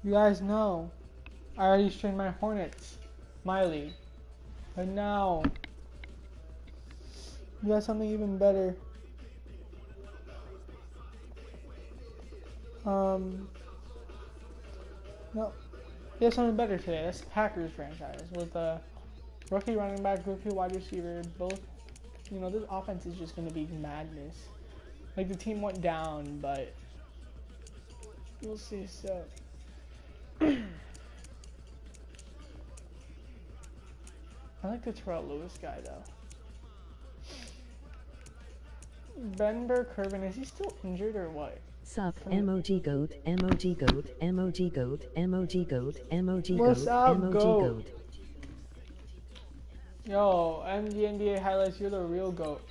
You guys know. I already strained my Hornets. My league. But now, we got something even better. No. We have something better today. That's Packers franchise with a rookie running back, rookie wide receiver. Both, this offense is just going to be madness. Like the team went down, but we'll see. So, I like the Terrell Lewis guy though. Ben Burr-Kirven, is he still injured or what? Sup, emoji goat, emoji goat, emoji goat, emoji goat, emoji What's goat, up, emoji goat? goat. Yo, NBA highlights, you're the real goat.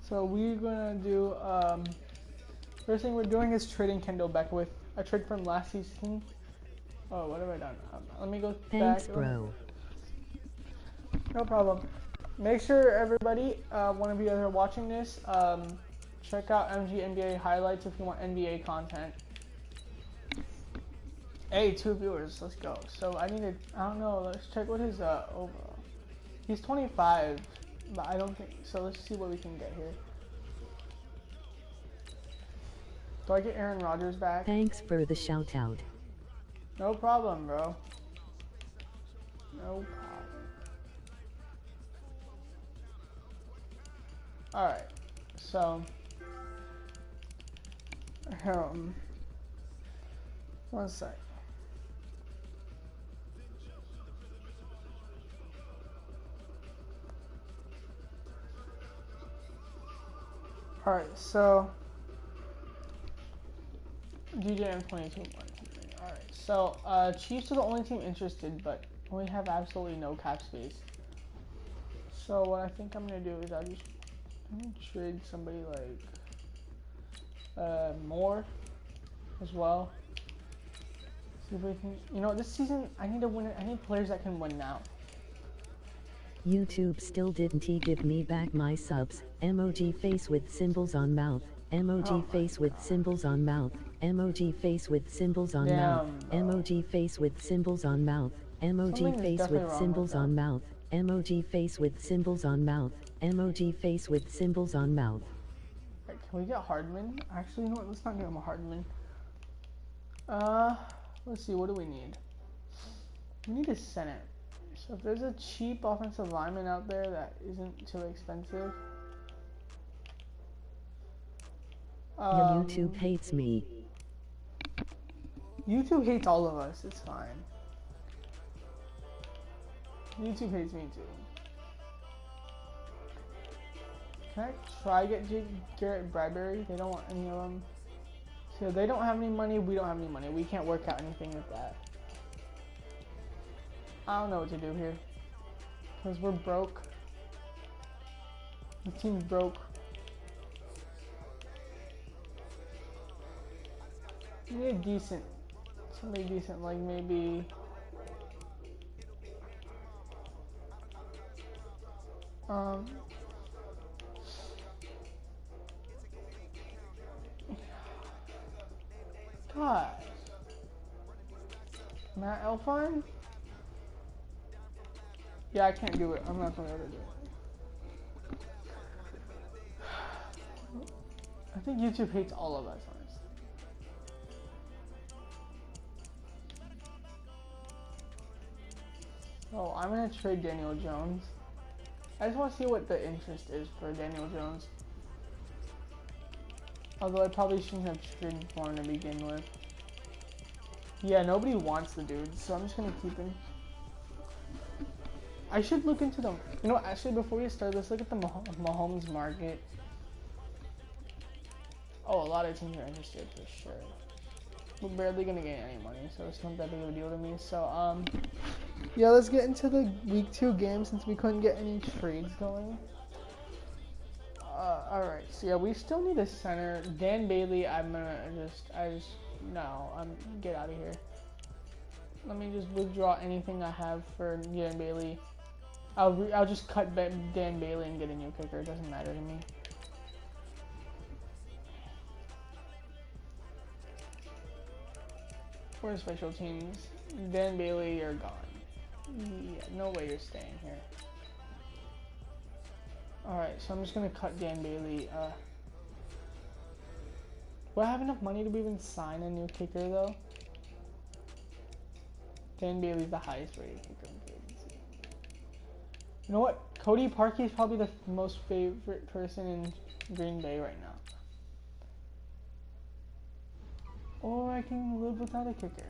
So we're gonna do, first thing we're doing is trading Kendall back with a trade from last season. Oh, what have I done? Let me go Thanks, back. bro. No problem. Make sure everybody, one of you guys are watching this, check out MG NBA highlights if you want NBA content. Hey, 2 viewers, let's go. So I don't know, let's check what his overall. He's 25, but I don't think, so let's see what we can get here. Do I get Aaron Rodgers back? Thanks for the shout out. No problem, bro. No problem. Alright, so, one sec. Alright, so, DJM 22. Alright, so, Chiefs are the only team interested, but we have absolutely no cap space. So what I think I'm going to do is I'm going to trade somebody like Moore as well. See if we can, this season I need to win it. I need players that can win now. YouTube still didn't give me back my subs. Emoji face with symbols on mouth. Emoji face with symbols on mouth. Emoji face with symbols on mouth. Emoji face with symbols on mouth. Emoji face with symbols on mouth. Emoji face with symbols on mouth. Emoji face with symbols on mouth. Right, can we get Hardman? Actually, you know what? Let's not get him a Hardman. Let's see. What do we need? We need a center. So if there's a cheap offensive lineman out there that isn't too expensive. Your YouTube hates me. YouTube hates all of us. It's fine. YouTube hates me too. Can I try get Garrett Bradbury? They don't want any of them. So they don't have any money. We don't have any money. We can't work out anything with that. I don't know what to do here. Because we're broke. The team's broke. We need decent. Somebody decent, like maybe. God. Matt Elfine? Yeah, I can't do it. I'm not gonna be able to do it. I think YouTube hates all of us, honestly. Oh, I'm gonna trade Daniel Jones. I just want to see what the interest is for Daniel Jones. Although I probably shouldn't have traded for him to begin with. Yeah, nobody wants the dude, so I'm just gonna keep him. I should look into them. Actually, before we start, let's look at the Mahomes market. Oh, a lot of teams are interested for sure. We're barely gonna get any money, so it's not that big of a deal to me. So, yeah, let's get into the week 2 game since we couldn't get any trades going. Alright, so yeah, we still need a center. Dan Bailey, get out of here. Let me just withdraw anything I have for Dan Bailey. I'll just cut Dan Bailey and get a new kicker. It doesn't matter to me. for special teams. Dan Bailey, you're gone. Yeah, no way you're staying here. Alright, so I'm just gonna cut Dan Bailey. Do I have enough money to even sign a new kicker though? Dan Bailey's the highest rated kicker in free agency. You know what? Cody Parkey is probably the most favorite person in Green Bay right now. Or I can live without a kicker.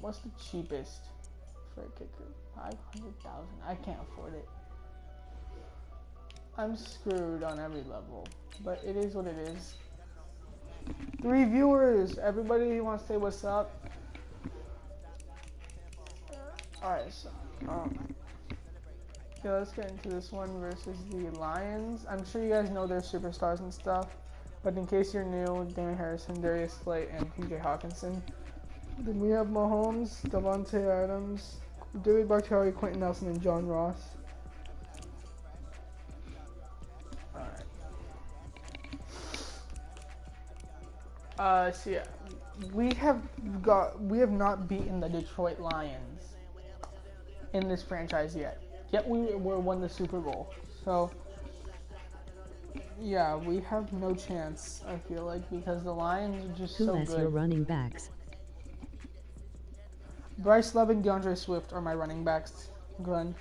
What's the cheapest for a kicker? 500,000. I can't afford it. I'm screwed on every level, but it is what it is. 3 viewers. Everybody wants to say what's up. Alright, so yeah, let's get into this one versus the Lions. I'm sure you guys know their superstars and stuff, but in case you're new, Damian Harrison, Darius Slate, and TJ Hawkinson. Then we have Mahomes, Davante Adams, David Bakhtiari, Quentin Nelson, and John Ross. Alright. So yeah, we have not beaten the Detroit Lions in this franchise yet. Yet we won the Super Bowl. So yeah, we have no chance, I feel like, because the Lions are just so good. Who has your running backs? Bryce Love and DeAndre Swift are my running backs, Glenn.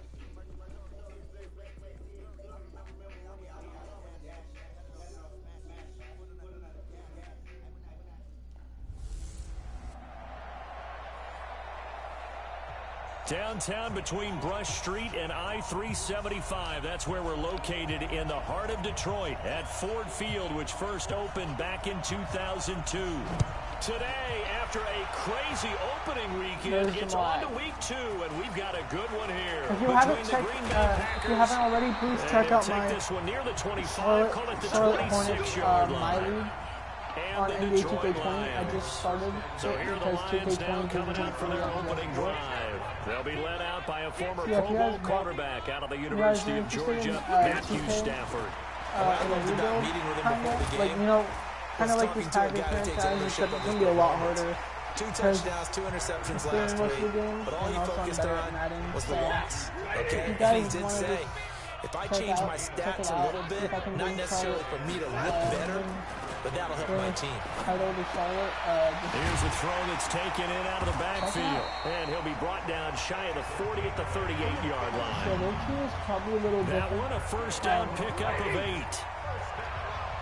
Downtown between Brush Street and I-375. That's where we're located in the heart of Detroit at Ford Field, which first opened back in 2002. Today, after a crazy opening weekend, it's on to week 2, and we've got a good one here. If you haven't already, please check out my this one near the 25, call it the Charlotte 26-yard Hornets, line. my league. On NBA 2K20, I just started because 2K20 coming out for their opening drive. They'll be led out by a former Pro Bowl quarterback out of the University of Georgia, Matthew Stafford. In a rebuild, kind of like this Packers franchise, except it's going to be a lot harder. 2 touchdowns, 2 interceptions last week, but all he focused on was the loss. Okay, he did say, if I change my stats a little bit, not necessarily for me to look better, but that'll help my team. Here's a throw that's taken in out of the backfield. And he'll be brought down shy of the 40 at the 38-yard line. So their team is probably a little that different. one a first down pickup of 8.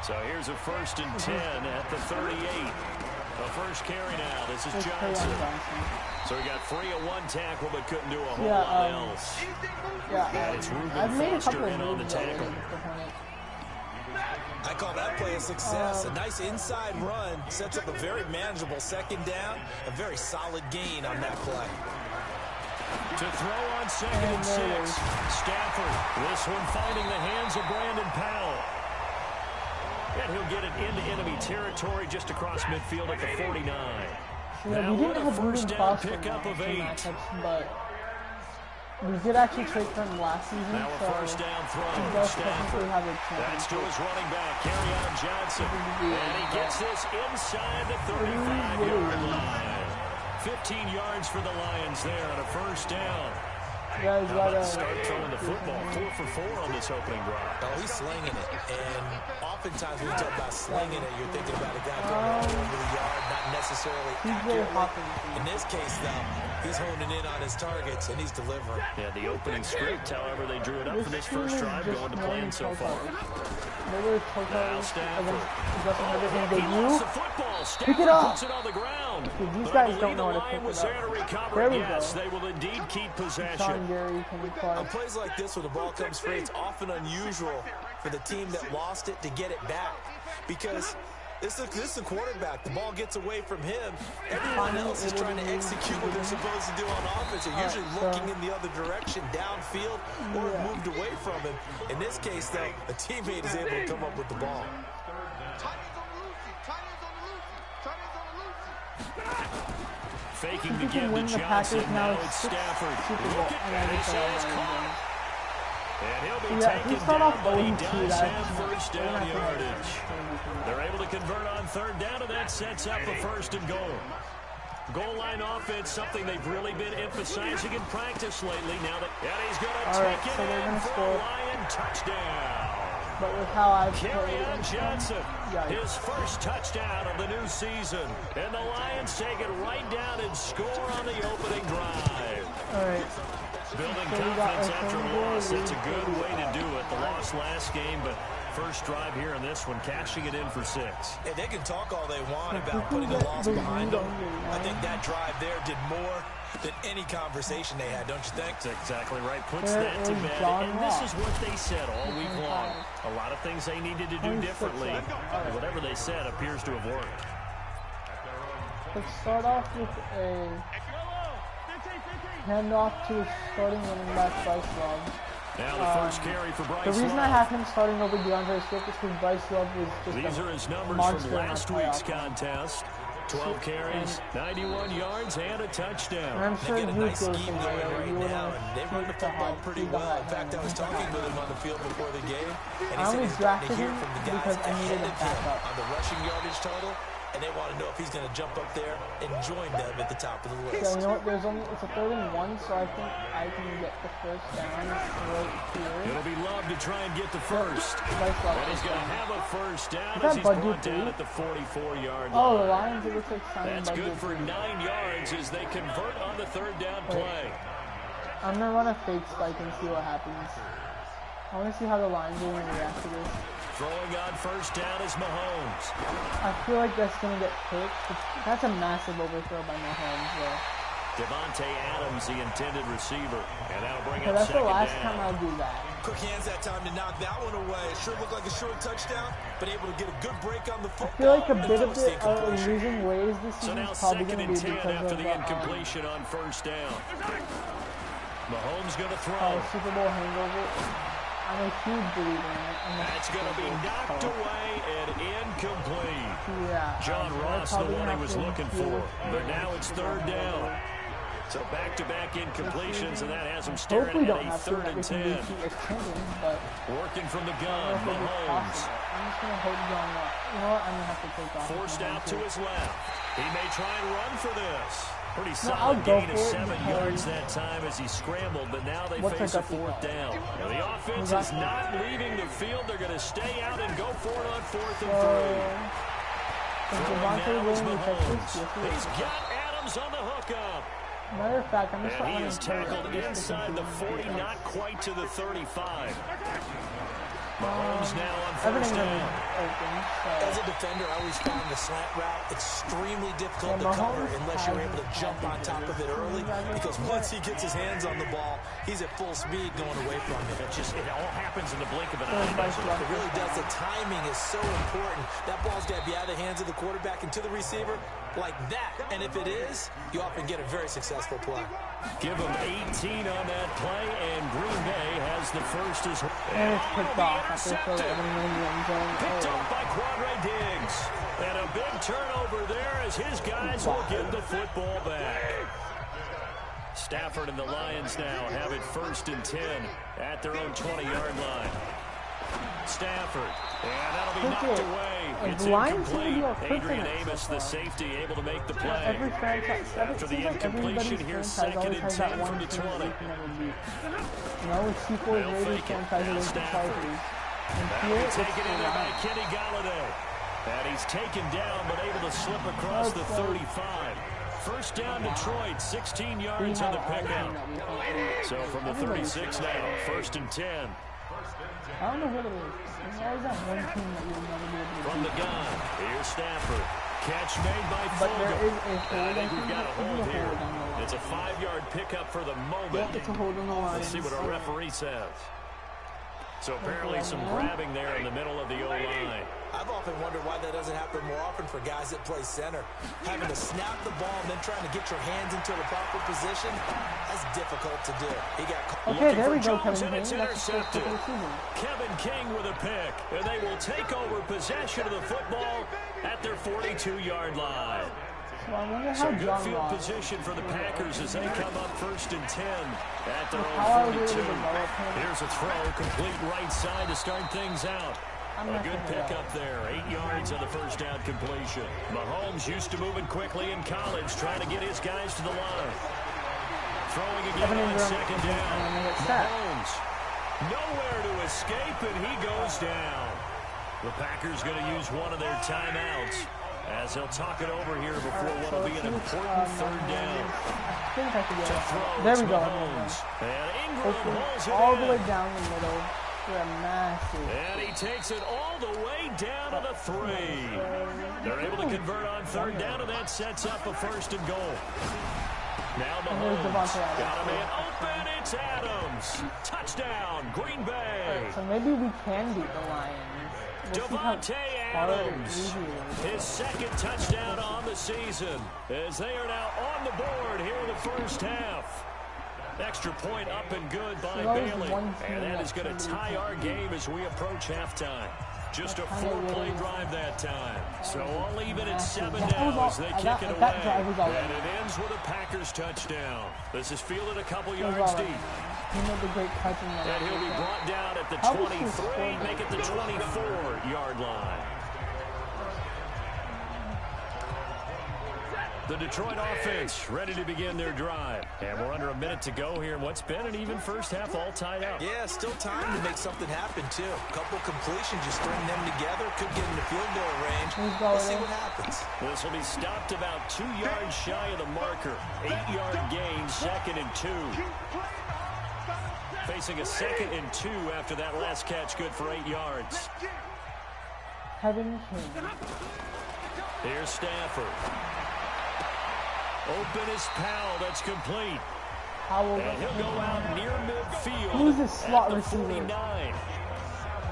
So here's a 1st and 10 at the 38. The first carry now. This is Johnson. So he got free of 1 tackle, but couldn't do a whole lot else. Yeah, it's Reuben I've made a Foster couple of in on the moves tackle. I call that play a success. A nice inside run sets up a very manageable 2nd down. A very solid gain on that play. To throw on 2nd and 6. Stafford. This one finding the hands of Brandon Powell. And he'll get it into enemy territory just across midfield at the 49. Yeah, we didn't have first down pickup of 8. But we did actually trade for him last season. Now a first down throw. Stafford. That's to his running back, Kerryon Johnson. And he gets this inside the 35-yard line. 15 yards for the Lions there on a first down. Yeah, How about start throwing the football? 4 for 4 on this opening drive. Oh, he's slinging it. And oftentimes when you talk about slinging it, you're thinking about a guy going all over the yard, not necessarily accurately. In this case, though, he's honing in on his targets, and he's delivering. Yeah, the opening script, however, they drew it up for this first drive going to plan so far. Now Stafford. He lost the football. Stafford puts it on the ground. These guys don't know how to pick it up. There we yes, go. They will indeed keep possession. On plays like this where the ball comes free, it's often unusual for the team that lost it to get it back. Because this is the quarterback. The ball gets away from him. Everyone else is trying to execute what they're supposed to do on offense. They're usually looking in the other direction, downfield, or moved away from him. In this case, though, a teammate is able to come up with the ball. Faking the give to Johnson. Now it's Stafford. Look at this. And he'll be taken down, but he does have first down yardage. They're able to convert on 3rd down, and that sets up a 1st and goal. Goal line offense, something they've really been emphasizing in practice lately. Now that he's going to take it in for a Lion touchdown. But with how I've Kerryon Johnson, his first touchdown of the new season. And the Lions take it right down and score on the opening drive. All right. Building confidence after a loss, that's a good way to do it. The loss last game, but first drive here in this one, cashing it in for 6. And they can talk all they want about putting a loss behind them. I think that drive there did more than any conversation they had, don't you think? That's exactly right. Puts that to bed. And this is what they said all week long. A lot of things they needed to do differently. Whatever they said appears to have worked. Let's start off with a handoff to starting running back Bryce Love. Now the first carry for Bryce Love. The reason I have him starting over DeAndre Swift is because Bryce Love was just These are his numbers from last week's contest. 12 carries, 91 yards, and a touchdown. And I'm sure they get a nice scheme going right now, and they run the football pretty well. In fact, I was talking with him on the field before the game, and he said he's starting to hear from the guys ahead of him on the rushing yardage total, and they want to know if he's going to jump up there and join them at the top of the list. Yeah, you know what? It's a 3rd and 1, so I think I can get the first down right here. It'll be Love to try and get the first. And he's going to have a first down as he's brought down at the 44-yard line. Oh, the Lions, it looks like that's good for 9 yards as they convert on the 3rd down play. I'm going to run a fake spike and see what happens. I want to see how the Lions are going to react to this. Throwing on first down is Mahomes. I feel like that's going to get picked. That's a massive overthrow by Mahomes, though. Devontae Adams, the intended receiver. And that'll bring up that's second the last down. time I'll do that. Quick hands that time to knock that one away. It sure looked like a short touchdown, but able to get a good break on the football. I feel like a bit of it losing ways this season is probably going to be because after of the incompletion on first down. Mahomes going to throw. Super Bowl hangover. I'm a huge believer in it. That's going to be knocked away and incomplete. Yeah. John Ross, the one he was looking for. But now it's 3rd down. So back-to-back incompletions, and that has him staring at a 3rd and 10. Working from the gun, Mahomes. I'm just going to hold John Ross. You know what? I'm going to have to take off. Forced out to his left. He may try and run for this. Pretty solid gain of 7 yards that time as he scrambled, but now they face a 4th down. Now the offense is not leaving the field. They're going to stay out and go for it on 4th and 3. Now is Mahomes. He's got Adams on the hookup. Matter of fact, I'm just and he is tackled inside the 40, not quite to the 35. Mahomes now on first down. As a defender, I always found the slant route extremely difficult to cover unless you're able to jump on top of it early, because once he gets his hands on the ball, he's at full speed going away from it. It all happens in the blink of an eye. It really does. The timing is so important. That ball's got to be out of the hands of the quarterback and to the receiver like that. And if it is, you often get a very successful play. Give him 18 on that play, and Green Bay has the first as well. And it's picked off. Picked off by Quandre Diggs. And a big turnover there as his guys will get the football back. Stafford and the Lions now have it 1st and 10 at their own 20-yard line. Stafford, and that'll be knocked away. It's incomplete. Adrian Amos, the safety, able to make the play. After the incompletion, here's 2nd and 10 from the 20. You know, with C4's Raiders franchise against the Chargers. That'll be taken in there by Kenny Galladay. And he's taken down, but able to slip across the 35. First down, Detroit, 16 yards on the pickup. So from the 36 now, 1st and 10. I don't know what it is. There's always that one team that you'll never be able to from the gun, here's Stafford. Catch made by Fulgham. I think we've got a hold here. It's a 5-yard pickup for the moment. Yep, it's a hold on the line. Let's see what our referee says. So apparently some grabbing there in the middle of the O-line. I've often wondered why that doesn't happen more often for guys that play center. Having to snap the ball and then trying to get your hands into the proper position, that's difficult to do. He got okay, there we go, Kevin King. That's intercepted. Kevin King with a pick, and they will take over possession of the football at their 42-yard line. So good field position for the Packers as they come up 1st and 10 at their own 42. Here's a throw, complete right side to start things out. A good pickup there. 8 yards on the first down completion. Mahomes used to moving quickly in college, trying to get his guys to the line. Throwing again on second down. Mahomes nowhere to escape, and he goes down. The Packers going to use one of their timeouts as they'll talk it over here before what will be an important third down. There we go. And Ingram holds it all the way down the middle. They're massive. And he takes it all the way down to the 3. They're able to convert on third down, and that sets up a first and goal. Now Mahomes got a man open. It's Adams. Touchdown, Green Bay. Right, so maybe we can beat the Lions. Davante Adams, his second touchdown on the season, as they are now on the board here in the first half. Extra point up and good by Bailey, and that is going to tie our game as we approach halftime. Just a 4-play drive that time. So all even at 7 now as they kick it away. And it ends with a Packers touchdown. This is fielded a couple yards deep. And he'll be brought down at the 23, make it the 24-yard line. The Detroit offense ready to begin their drive. And we're under a minute to go here in what's been an even first half, all tied up. Yeah, still time to make something happen, too. A couple completions, just string them together. Could get into field goal range. Let's see what happens. This will be stopped about 2 yards shy of the marker. 8-yard gain, 2nd and 2. Facing a 2nd and 2 after that last catch, good for 8 yards. Here's Stafford. Open is Powell. That's complete. And he'll go out near midfield. Who's the slot receiver? 49.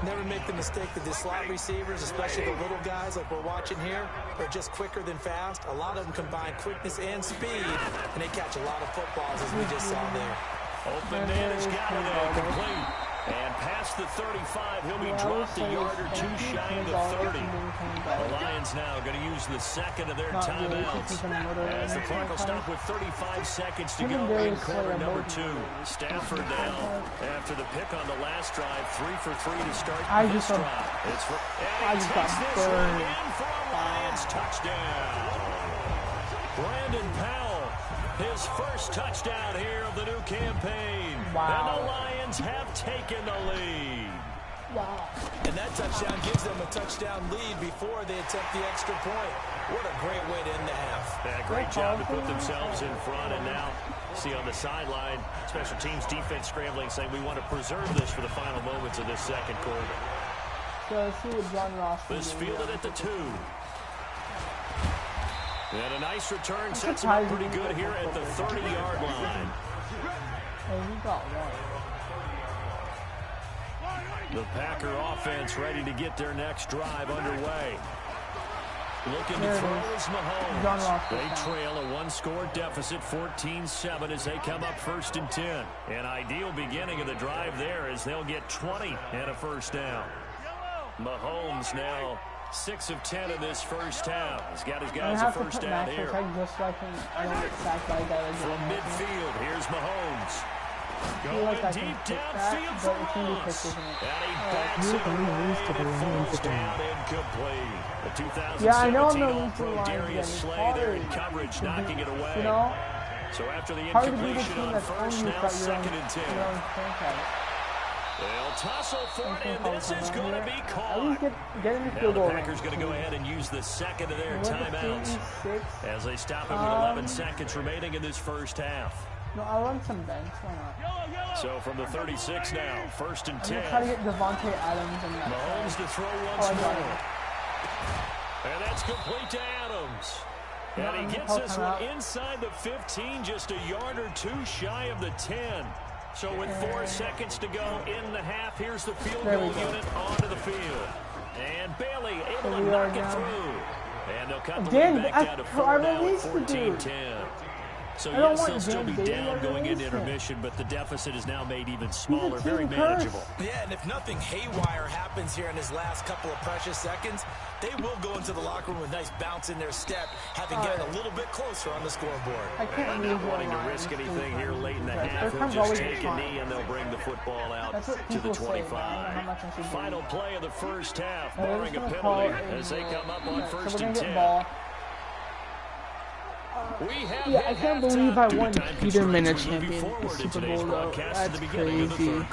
Never make the mistake that the slot receivers, especially the little guys like we're watching here, are just quicker than fast. A lot of them combine quickness and speed, and they catch a lot of footballs, as we just saw there. Open man has got it there, complete. And past the 35, he'll be dropped a yard or 2 shy of the 30. The Lions now going to use the second of their timeouts as the clock will stop with 35 seconds to go in quarter number 2. Stafford now, after the pick on the last drive, 3 for 3 to start this drive. And he takes this one in for a Lions touchdown. Brandon Powell, his first touchdown here of the new campaign. And the Lions have taken the lead. And that touchdown gives them a touchdown lead before they attempt the extra point. What a great way to end the half. Yeah, great job to put themselves in front. And now, see on the sideline, special teams defense scrambling, saying we want to preserve this for the final moments of this second quarter. So let's see what John Ross this fielded at the 2. And a nice return sets him up pretty good here at the 30-yard line. He got one. The Packer offense ready to get their next drive underway. Looking to throw is Mahomes. They trail a 1-score deficit, 14-7 as they come up 1st and 10. An ideal beginning of the drive there as they'll get 20 and a first down. Mahomes now 6 of 10 in this first half. He's got his guys a first down here. From midfield, here's Mahomes. Going deep downfield for Ross. And he backs it around and falls down incomplete. The 2017 All-Pro Darius Slay there in coverage, knocking it away. So after the incompletion on first, now 2nd and 10. They'll tussle for it, and this is going to be caught. Now the Packers going to go ahead and use the second of their timeouts as they stop it with 11 seconds remaining in this first half. No, I'll run some bench. Why not? So from the 36 now, 1st and 10. Try to get Davante Adams in that. Mahomes to throw once more. And that's complete to Adams. And he gets this one inside the 15, just a yard or 2 shy of the 10. So with 4 seconds to go in the half, here's the field goal unit onto the field. And Bailey able to knock it through. And they'll cut the lead back down to 4 now at 14-10. So yes, they'll still be down going into intermission, but the deficit is now made even smaller, very manageable. Yeah, and if nothing haywire happens here in his last couple of precious seconds, they will go into the locker room with a nice bounce in their step, having gotten a little bit closer on the scoreboard. And not wanting to risk anything here late in the half, he'll just take a knee and they'll bring the football out to the 25. Final play of the first half, barring a penalty as they come up on first and 10. Yeah, I can't believe I won Peterman a champion Super Bowl though. That's crazy.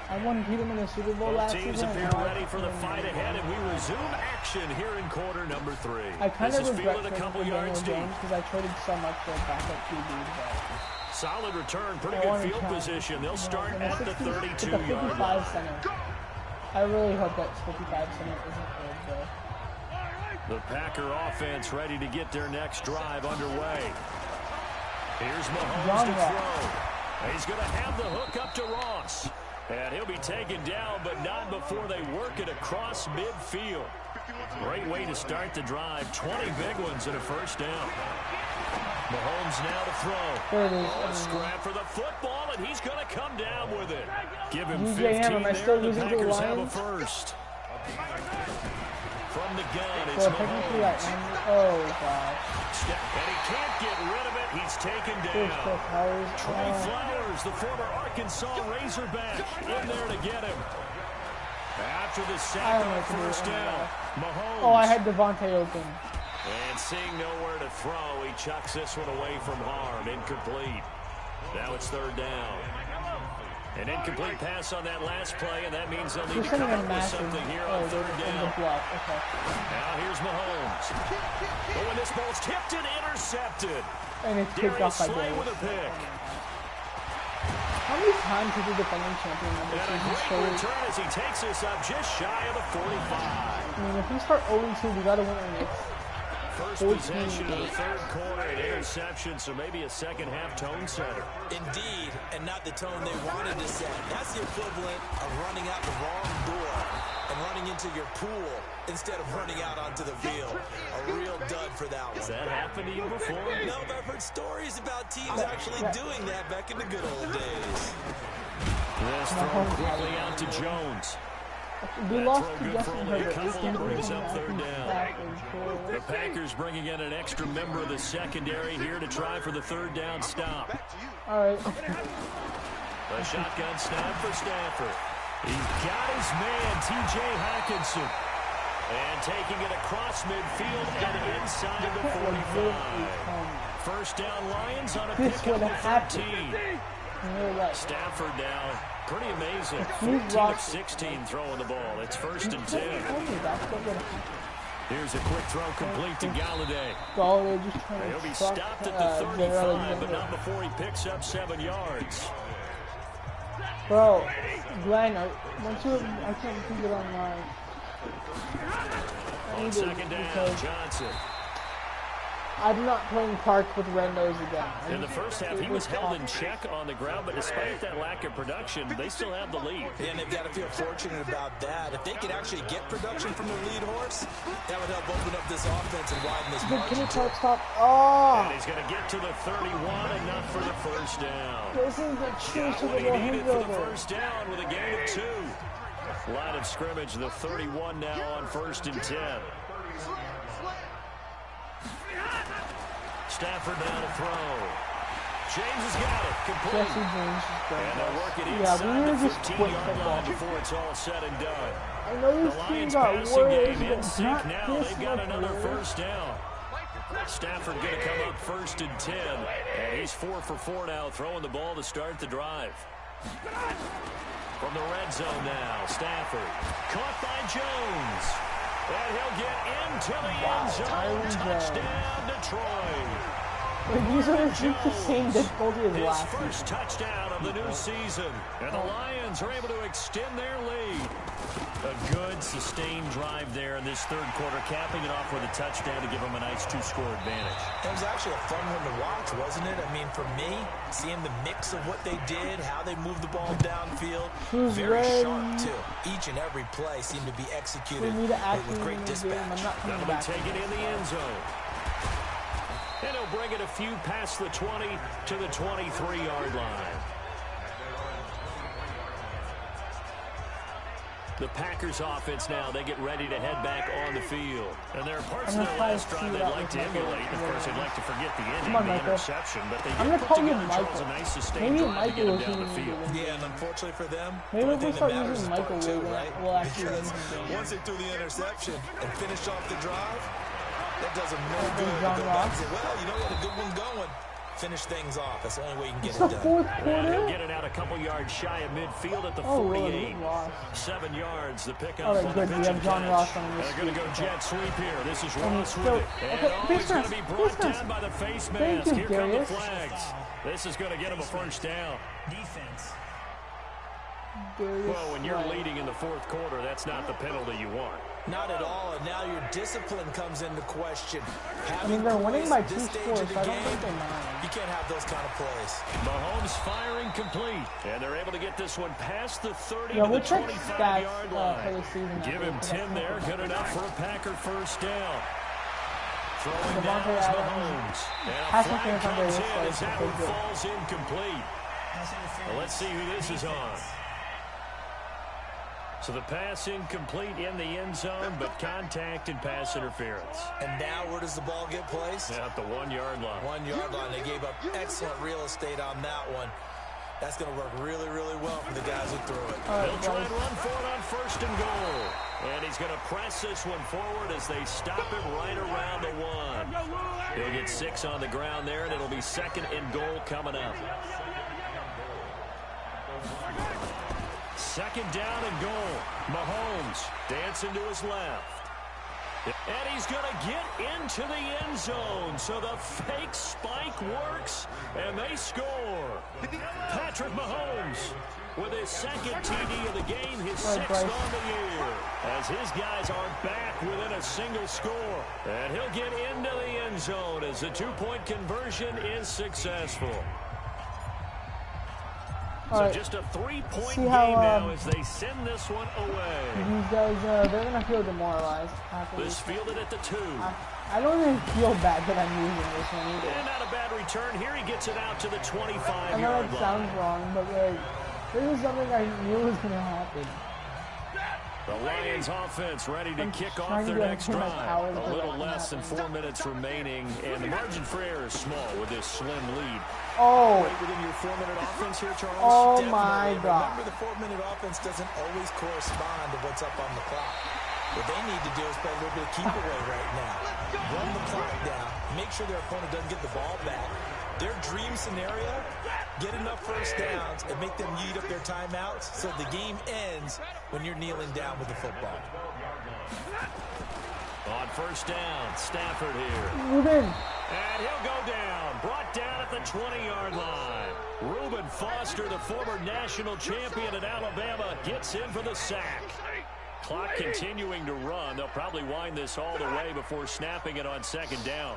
I won Peterman a Super Bowl last season. Teams appear ready for the fight ahead, and we resume action here in quarter number 3. I kind of regret trading Daniel Jones because I traded so much for a backup QB. Solid return, pretty good field position. They'll start at the 32-yard line. Center. I really hope that 55 center isn't good though. The Packer offense ready to get their next drive underway. Here's Mahomes to throw. He's going to have the hook up to Ross. And he'll be taken down, but not before they work it across midfield. Great way to start the drive. 20 big ones and a first down. Mahomes now to throw. Scrap for the football, and he's going to come down with it. Give him 15 there. The Packers have a first. From the gun, it's Mahomes. Oh, God. And he can't get rid of it. He's taken down. Trey Flowers, the former Arkansas Razorback, in there to get him. After the sack on first down, Mahomes. Oh, I had Devontae open. And seeing nowhere to throw, he chucks this one away from harm. Incomplete. Now it's third down. An incomplete pass on that last play, and that means they'll need to come up with something here on third down. Now here's Mahomes. Oh, and this ball's tipped and intercepted. And it's kicked off by Darius with a pick. How many times did the defending champion win this season? And a great return as he takes this up just shy of the 45. I mean, if we start 0-2, we got to win our next. First possession of the third quarter, an interception, so maybe a second-half tone setter. Indeed, and not the tone they wanted to set. That's the equivalent of running out the wrong door and running into your pool instead of running out onto the field. A real dud for that one. Has that happened to you before? No, but I've heard stories about teams actually doing that back in the good old days. This throw quickly out to Jones. We lost to Justin Herbert. Brings up third down. The Packers bringing in an extra member of the secondary here to try for the third down stop. All right. A shotgun snap for Stafford. He's got his man, T.J. Hockenson. And taking it across midfield and inside the 45. First down Lions on a pickup of 13. Stafford now. Pretty amazing. 14 of 16 throwing the ball. It's first and 10. Here's a quick throw complete to Galladay. He'll be stopped at the 35, but not before he picks up 7 yards. Bro, Glenn, once you, I can't think it online. On second down, Johnson. I'm not playing Park with Rendos again. In the first half, he was held in check on the ground, but despite that lack of production, they still have the lead. Yeah, and they've got to feel fortunate about that. If they could actually get production from the lead horse, that would help open up this offense and widen this margin. Can Park stop? Oh! And he's going to get to the 31, enough for the first down. This is the true Super Bowl handover. For the first down with a gain of 2. Line of scrimmage, the 31 now on first and 10. Stafford now to throw. James has got it. Complete. And they'll work it inside the 15-yard line before it's all said and done. I know this team got worse, but not now. They've got another first down. Stafford going to come up first and 10. And he's 4 for 4 now, throwing the ball to start the drive. From the red zone now, Stafford. Caught by Jones. And he'll get into the end zone. Touchdown, Detroit. These are the same difficulty as last season. His first touchdown of the new season. And the Lions are able to extend their lead. A good, sustained drive there in this third quarter, capping it off with a touchdown to give them a nice 2-score advantage. It was actually a fun one to watch, wasn't it? I mean, for me, seeing the mix of what they did, how they moved the ball downfield, very sharp, too. Each and every play seemed to be executed with great dispatch. That'll be taken in the end zone. And he'll bring it a few past the 20 to the 23-yard line. The Packers offense now, they get ready to head back on the field. And there are parts of their last drive they'd like to emulate. Of course, they'd like to forget the ending, the interception. But they did put together, Charles, a nice sustained drive to get them down the field. Yeah, and unfortunately for them, maybe if we start using Michael too, right? we'll actually win the game. Once they threw the interception and finished off the drive, that does them no good. Well, you know what, a good one going. Finish things off. That's the only way you can get it done. It's the fourth quarter. He'll get it out a couple yards shy of midfield at the 48. 7 yards, the pickup. All right, good. We have John Ross on this. They're going to go jet sweep here. This is Ross with it. And he's going to be brought down by the face mask. Here come the flags. This is going to get him a first down. Defense. Well, when you're leading in the fourth quarter, that's not the penalty you want. Not at all, and now your discipline comes into question. I mean, they're winning by 2 scores, so I don't think they mind. You can't have those kind of plays. Mahomes firing complete, and they're able to get this one past the 30 yeah, to we'll the check 25-yard line. For the season. Give him 10 there, good enough for a Packer first down. Throwing down Devontae Mahomes. And a flag comes in as that one falls incomplete. Well, let's see who this is on. So the pass incomplete in the end zone, but contact and pass interference. And now where does the ball get placed? At the 1-yard line. 1-yard line. They gave up excellent real estate on that one. That's going to work really, really well for the guys who threw it. They'll try and run for it on 1st and goal. And he's going to press this one forward as they stop him right around the 1. He'll get 6 on the ground there, and it'll be 2nd and goal coming up. 2nd down and goal. Mahomes dancing to his left. And he's going to get into the end zone. So the fake spike works, and they score. Patrick Mahomes with his 2nd TD of the game, his 6th on the year. As his guys are back within a single score. And he'll get into the end zone as the 2-point conversion is successful. So just a 3-point game now as they send this one away. These guys, they're going to feel demoralized. This fielded at the 2. I don't even feel bad that I'm using this one either. And not a bad return. Here he gets it out to the 25-yard line. I know it sounds wrong, but this is something I knew was going to happen. The Lions offense ready to kick off their next drive. A little less than 4 minutes remaining, and the margin for error is small with this slim lead. Oh. Right within your 4-minute offense here, Charles? Oh, Definitely. my God. Remember, the 4-minute offense doesn't always correspond to what's up on the clock. What they need to do is play a little bit of keep away right now. Run the clock down. Make sure their opponent doesn't get the ball back. Their dream scenario, get enough first downs and make them eat up their timeouts so the game ends when you're kneeling down with the football. On 1st down, Stafford here. Ruben. And he'll go down. Brought down at the 20-yard line. Reuben Foster, the former national champion at Alabama, gets in for the sack. Clock continuing to run. They'll probably wind this all the way before snapping it on 2nd down.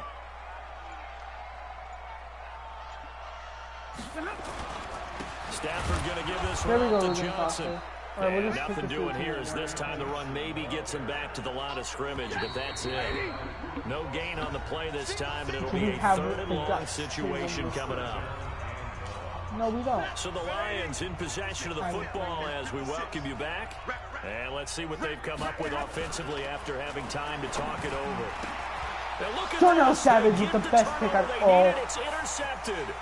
Stafford going to give this one to Johnson. And nothing doing here as this time the run maybe gets him back to the line of scrimmage, but that's it. No gain on the play this time, and it'll be a 3rd and long situation coming up. No, we don't. So the Lions in possession of the football as we welcome you back. And let's see what they've come up with offensively after having time to talk it over. Now look at Darnell Savage with the best pick I've all. It's intercepted.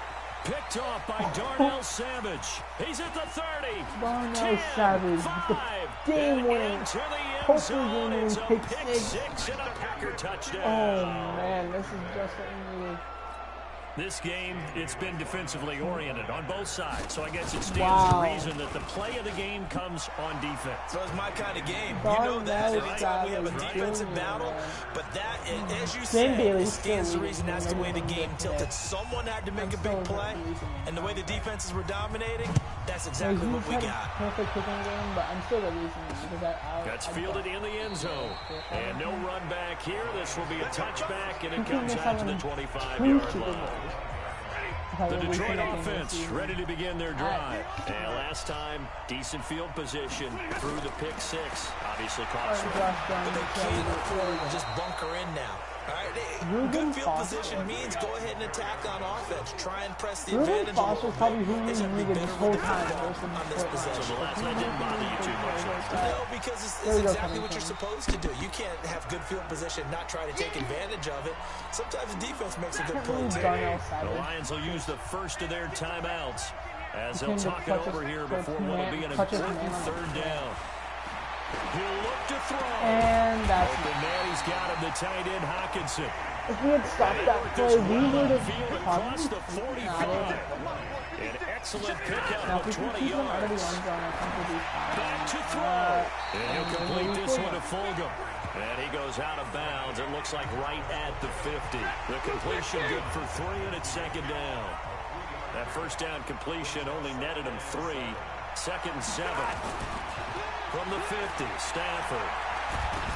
Picked off by Darnell Savage. He's at the 30. Darnell Savage with the game-winning, hopefully game-winning pick 6 and a Packer touchdown. Oh, man, this is just what we needed. This game, it's been defensively oriented on both sides, so I guess it stands to reason that the play of the game comes on defense. So it's my kind of game. You know that. Anytime we have a defensive battle, but that, as you said, it stands to reason that's the way the game tilted. Someone had to make a big play, and the way the defenses were dominating, that's exactly what we got. Perfect kicking game, but I'm still releasing it because That's fielded in the end zone. And no run back here. This will be a touchback, and it comes out to the 25-yard line. The Detroit offense ready to begin their drive. And last time, decent field position through the pick 6. Obviously cost them. But they can't afford to just bunker in now. Good field position means go ahead and attack on offense. Try and press the Reuben advantage. Foster's probably who you needed this whole time. On this possession. That didn't bother you too much. No, because it's exactly what you're supposed to do. You can't have good field position, not try to take advantage of it. Sometimes the defense makes a good play, too. The Lions will use the first of their timeouts as they'll talk it over here before what will be an important third down. He'll look to throw. And that's open man. He's got him, the tight end, Hockenson. If we had stopped that play, we would have across the 45. An excellent pickup of 20 yards. Back to throw. And he'll complete this one to Fulgham. And he goes out of bounds. It looks like right at the 50. The completion good for 3, and it's second down. That first down completion only netted him 3. Second and 7. From the 50, Stafford.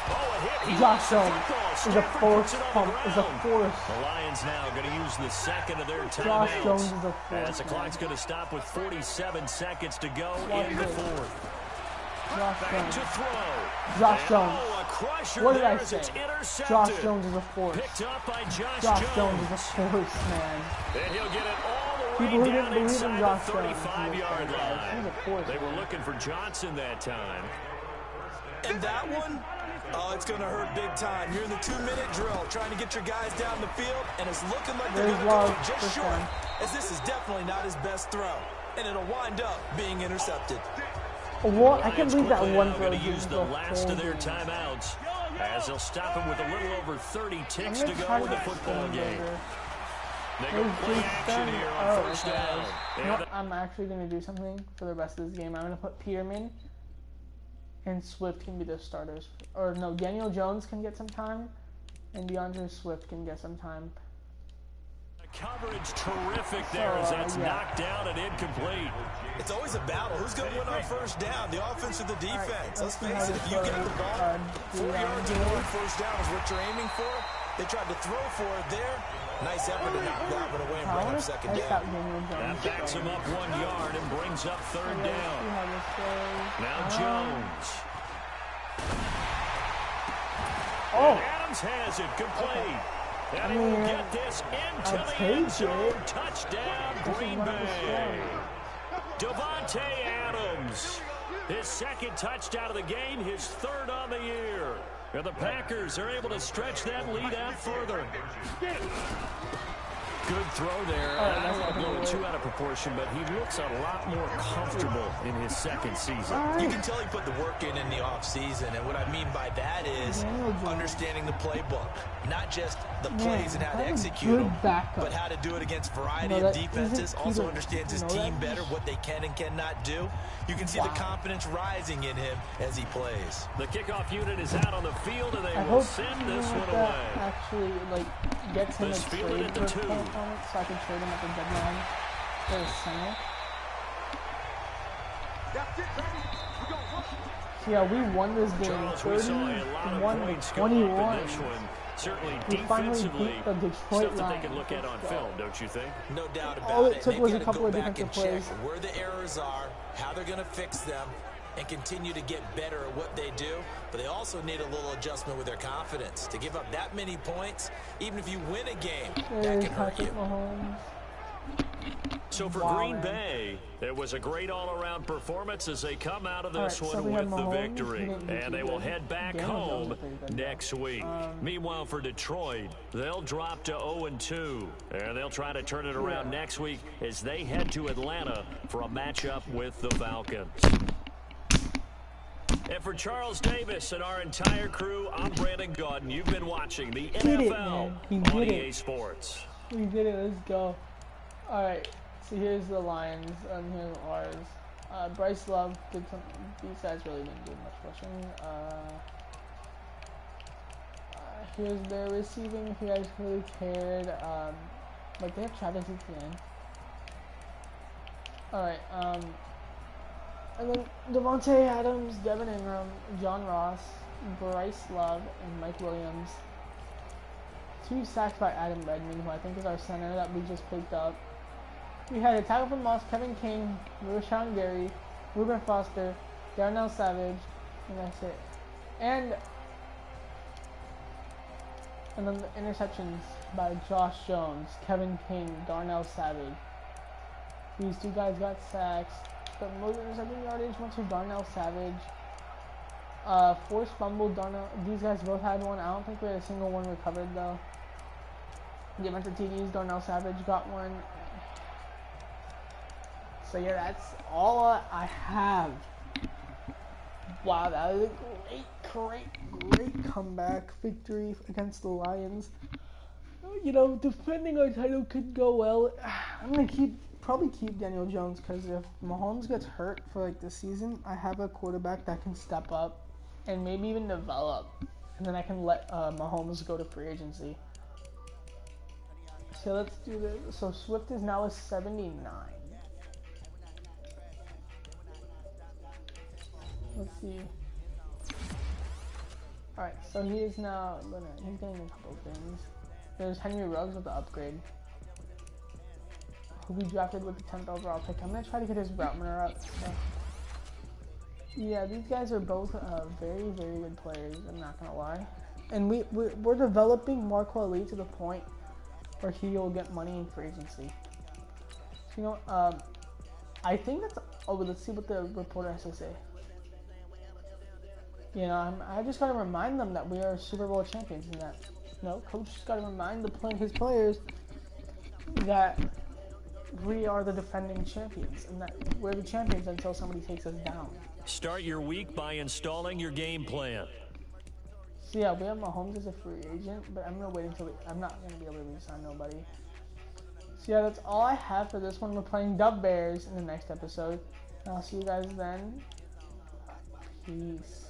Oh, a hit. Josh Jones is a force pump. Is a force. The Lions now going to use the second of their timeouts. Josh Jones is a force. As the clock's going to stop with 47 seconds to go in the fourth. Josh Back Jones. to throw. Josh Jones. Oh, a crusher What did I there say? as it's intercepted. Josh Jones is a force. Picked up by Josh Jones is a force, man. And he'll get it all the way People who down didn't believe in inside Josh the Jones. 35-yard line. He's a force. They were looking for Johnson that time. And that one, oh, it's going to hurt big time. You're in the 2-minute drill, trying to get your guys down the field, and it's looking like they're going to go just short, as this is definitely not his best throw, and it'll wind up being intercepted. What? I can't believe that one throw. Going to use the last of their timeouts, as they'll stop him with a little over 30 ticks to go in the football game. They go play action here on first down. No, I'm actually going to do something for the rest of this game. I'm going to put Peterman and Swift can be the starters. Or no, Daniel Jones can get some time, and DeAndre Swift can get some time. The coverage terrific there as that's knocked down and incomplete. It's always a battle. Who's going to win on first down? The offense or the defense? Let's face it, if you get the ball, 4 yards on first down is what you're aiming for. They tried to throw for it there. Nice effort to knock that one away and bring up second down. That backs him up 1 yard and brings up third down. Now Jones. Oh. Adams has it complete. And he will get this into the end zone. Touchdown, Green Bay. Davante Adams. His second touchdown of the game, his third on the year. And the Packers are able to stretch that lead out further. Good throw there. I don't want to blow it too out of proportion, but he looks a lot more comfortable in his second season. You can tell he put the work in the offseason, and what I mean by that is understanding the playbook. Not just the plays and how to execute them, but how to do it against a variety of defenses. Also understands his team better, what they can and cannot do. You can see the confidence rising in him as he plays. The kickoff unit is out on the field, and they will send this one away. Actually, gets him a trade for so I can trade him at the deadline for the center. So yeah, we won this game 31-21. Certainly we finally beat the Detroit Lions. They can look at on film, don't you think? No doubt about it. All it took was a couple of defensive plays. Where the errors are, how they're going to fix them, and continue to get better at what they do. But they also need a little adjustment with their confidence. To give up that many points, even if you win a game, that can hurt you. So for Green Bay, it was a great all-around performance as they come out of this one with the victory. And they will head back home next week. Meanwhile, for Detroit, they'll drop to 0-2. And they'll try to turn it around next week as they head to Atlanta for a matchup with the Falcons. And for Charles Davis and our entire crew, I'm Brandon Gaudin. You've been watching the NFL on EA Sports. We did it. Let's go. All right. So here's the Lions, and here's ours. Bryce Love did some. These guys really didn't do much rushing. Here's their receiving. If you guys really cared, they have Travis Etienne. All right. And then Davante Adams, Devin Ingram, John Ross, Bryce Love, and Mike Williams. 2 sacks by Adam Redmond, who I think is our center that we just picked up. We had a tackle from Moss, Kevin King, Rashawn Gary, Reuben Foster, Darnell Savage, and that's it. And And then the interceptions by Josh Jones, Kevin King, Darnell Savage. These two guys got sacks. The most interception yardage went to Darnell Savage. Forced fumble, Darnell. These guys both had one. I don't think we had a single one recovered though. They went to TDs. Darnell Savage got one. So yeah, that's all I have. Wow, that was a great comeback victory against the Lions. You know, defending our title could go well. I'm gonna probably keep Daniel Jones because if Mahomes gets hurt for like this season, I have a quarterback that can step up and maybe even develop, and then I can let Mahomes go to free agency. So let's do this. So Swift is now a 79. Let's see. Alright, so he is now he's getting a couple things. There's Henry Ruggs with the upgrade, who we drafted with the 10th overall pick. I'm gonna try to get his route runner up. So. Yeah, these guys are both very good players. I'm not gonna lie, and we're developing Marco Ali to the point where he will get money in free agency. So, you know, I think that's. Oh, let's see what the reporter has to say. You know, I just gotta remind them that we are Super Bowl champions, and that, you know, coach just gotta remind his players that we are the defending champions, and that we're the champions until somebody takes us down. Start your week by installing your game plan. So yeah, we have Mahomes as a free agent, but I'm gonna wait until I'm not gonna be able to re-sign nobody. So yeah, that's all I have for this one. We're playing the Bears in the next episode. And I'll see you guys then. Peace.